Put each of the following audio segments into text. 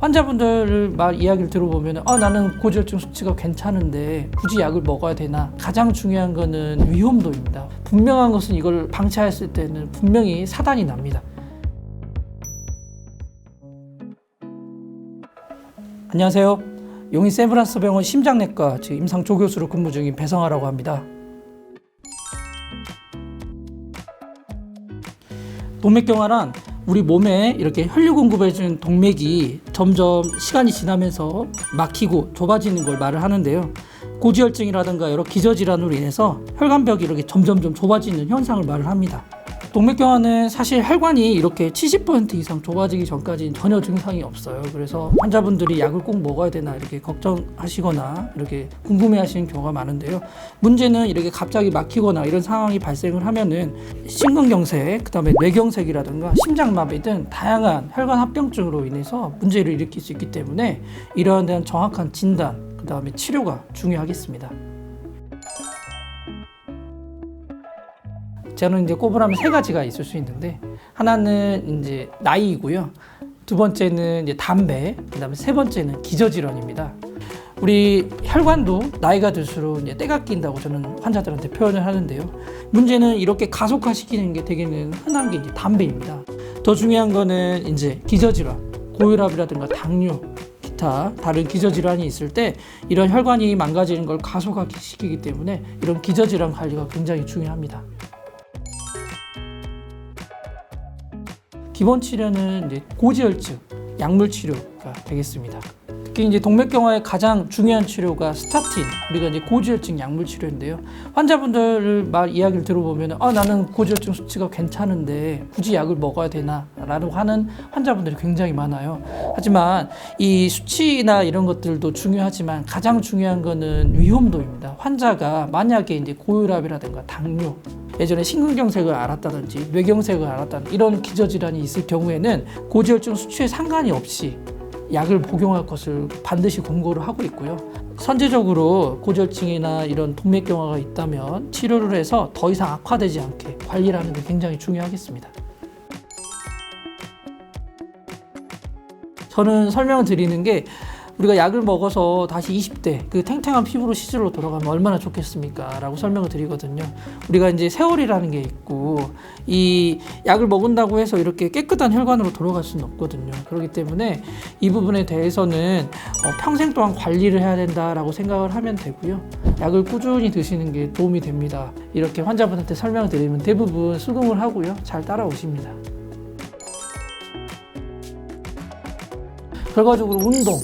환자분들 이야기를 들어보면 나는 고지혈증 수치가 괜찮은데 굳이 약을 먹어야 되나? 가장 중요한 거는 위험도입니다. 분명한 것은 이걸 방치했을 때는 분명히 사단이 납니다. 안녕하세요. 용인 세브란스 병원 심장내과 임상 조교수로 근무 중인 배성하라고 합니다. 동맥경화란 우리 몸에 이렇게 혈류 공급해주는 동맥이 점점 시간이 지나면서 막히고 좁아지는 걸 말을 하는데요. 고지혈증이라든가 여러 기저질환으로 인해서 혈관벽이 이렇게 점점 좁아지는 현상을 말을 합니다. 동맥경화는 사실 혈관이 이렇게 70% 이상 좁아지기 전까지는 전혀 증상이 없어요. 그래서 환자분들이 약을 꼭 먹어야 되나 이렇게 걱정하시거나 이렇게 궁금해하시는 경우가 많은데요. 문제는 이렇게 갑자기 막히거나 이런 상황이 발생을 하면은 심근경색, 그다음에 뇌경색이라든가 심장마비 등 다양한 혈관 합병증으로 인해서 문제를 일으킬 수 있기 때문에 이러한 대한 정확한 진단, 그다음에 치료가 중요하겠습니다. 저는 이제 꼽으라면 세 가지가 있을 수 있는데, 하나는 이제 나이이고요. 두 번째는 이제 담배, 그다음에 세 번째는 기저질환입니다. 우리 혈관도 나이가 들수록 이제 때가 낀다고 저는 환자들한테 표현을 하는데요. 문제는 이렇게 가속화시키는 게 되게는 흔한 게 이제 담배입니다. 더 중요한 거는 이제 기저질환, 고혈압이라든가 당뇨, 기타 다른 기저질환이 있을 때 이런 혈관이 망가지는 걸 가속화시키기 때문에 이런 기저질환 관리가 굉장히 중요합니다. 기본 치료는 이제 고지혈증 약물 치료가 되겠습니다. 특히 이제 동맥경화의 가장 중요한 치료가 스타틴, 우리가 이제 고지혈증 약물 치료인데요. 환자분들 이야기를 들어보면 나는 고지혈증 수치가 괜찮은데 굳이 약을 먹어야 되나? 라고 하는 환자분들이 굉장히 많아요. 하지만 이 수치나 이런 것들도 중요하지만 가장 중요한 거는 위험도입니다. 환자가 만약에 이제 고혈압이라든가 당뇨, 예전에 심근경색을 앓았다든지 뇌경색을 앓았다든지 이런 기저질환이 있을 경우에는 고지혈증 수치에 상관이 없이 약을 복용할 것을 반드시 권고를 하고 있고요. 선제적으로 고지혈증이나 이런 동맥경화가 있다면 치료를 해서 더 이상 악화되지 않게 관리를 하는 게 굉장히 중요하겠습니다. 저는 설명을 드리는 게, 우리가 약을 먹어서 다시 20대 그 탱탱한 피부로 시절로 돌아가면 얼마나 좋겠습니까? 라고 설명을 드리거든요. 우리가 이제 세월이라는 게 있고, 이 약을 먹은다고 해서 이렇게 깨끗한 혈관으로 돌아갈 수는 없거든요. 그렇기 때문에 이 부분에 대해서는 평생 동안 관리를 해야 된다라고 생각을 하면 되고요. 약을 꾸준히 드시는 게 도움이 됩니다. 이렇게 환자분한테 설명을 드리면 대부분 수긍을 하고요. 잘 따라오십니다. 결과적으로 운동,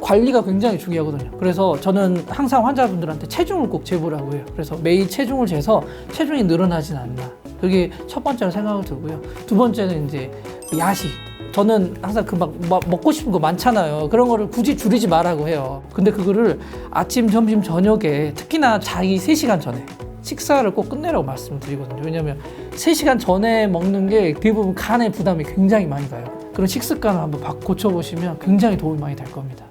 관리가 굉장히 중요하거든요. 그래서 저는 항상 환자분들한테 체중을 꼭 재보라고 해요. 그래서 매일 체중을 재서 체중이 늘어나진 않나. 그게 첫 번째로 생각을 들고요. 두 번째는 이제 야식. 저는 항상 먹고 싶은 거 많잖아요. 그런 거를 굳이 줄이지 말라고 해요. 근데 그거를 아침, 점심, 저녁에 특히나 자기 3시간 전에 식사를 꼭 끝내라고 말씀드리거든요. 왜냐하면 3시간 전에 먹는 게 대부분 간에 부담이 굉장히 많이 가요. 그런 식습관을 한번 고쳐보시면 굉장히 도움이 많이 될 겁니다.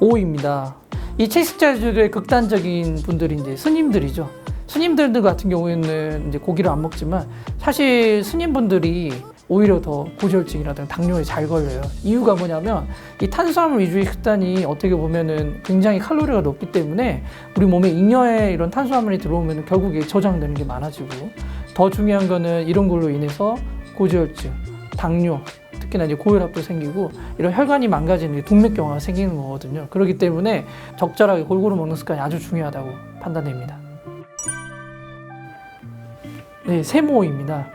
5입니다. 이 채식자들의 극단적인 분들이 이제 스님들이죠. 스님들 같은 경우에는 이제 고기를 안 먹지만 사실 스님분들이 오히려 더 고지혈증이라든가 당뇨에 잘 걸려요. 이유가 뭐냐면 이 탄수화물 위주의 식단이 어떻게 보면은 굉장히 칼로리가 높기 때문에 우리 몸에 잉여의 이런 탄수화물이 들어오면 결국에 저장되는 게 많아지고, 더 중요한 거는 이런 걸로 인해서 고지혈증, 당뇨, 특히나 이제 고혈압도 생기고 이런 혈관이 망가지는 게 동맥경화가 생기는 거거든요. 그렇기 때문에 적절하게 골고루 먹는 습관이 아주 중요하다고 판단됩니다. 네, 세모입니다.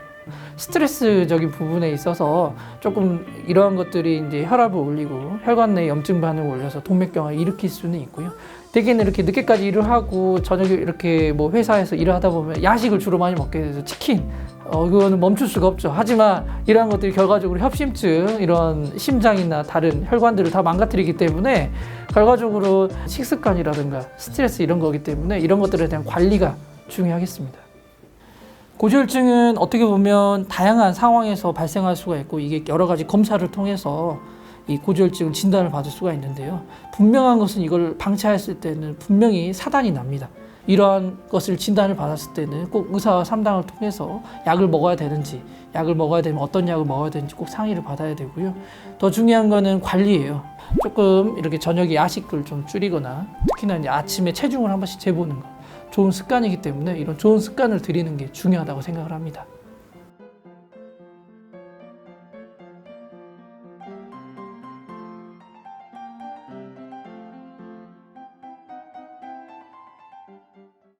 스트레스적인 부분에 있어서 조금 이러한 것들이 이제 혈압을 올리고 혈관 내 염증 반응을 올려서 동맥경화를 일으킬 수는 있고요. 대개는 이렇게 늦게까지 일을 하고 저녁에 이렇게 뭐 회사에서 일을 하다 보면 야식을 주로 많이 먹게 돼서 치킨, 그거는 멈출 수가 없죠. 하지만 이러한 것들이 결과적으로 협심증, 이런 심장이나 다른 혈관들을 다 망가뜨리기 때문에 결과적으로 식습관이라든가 스트레스 이런 거기 때문에 이런 것들에 대한 관리가 중요하겠습니다. 고지혈증은 어떻게 보면 다양한 상황에서 발생할 수가 있고, 이게 여러 가지 검사를 통해서 이 고지혈증 진단을 받을 수가 있는데요. 분명한 것은 이걸 방치했을 때는 분명히 사단이 납니다. 이러한 것을 진단을 받았을 때는 꼭 의사 상담을 통해서 약을 먹어야 되는지, 약을 먹어야 되면 어떤 약을 먹어야 되는지 꼭 상의를 받아야 되고요. 더 중요한 거는 관리예요. 조금 이렇게 저녁에 야식을 좀 줄이거나 특히나 이제 아침에 체중을 한 번씩 재보는 거 좋은 습관이기 때문에 이런 좋은 습관을 들이는 게 중요하다고 생각을 합니다.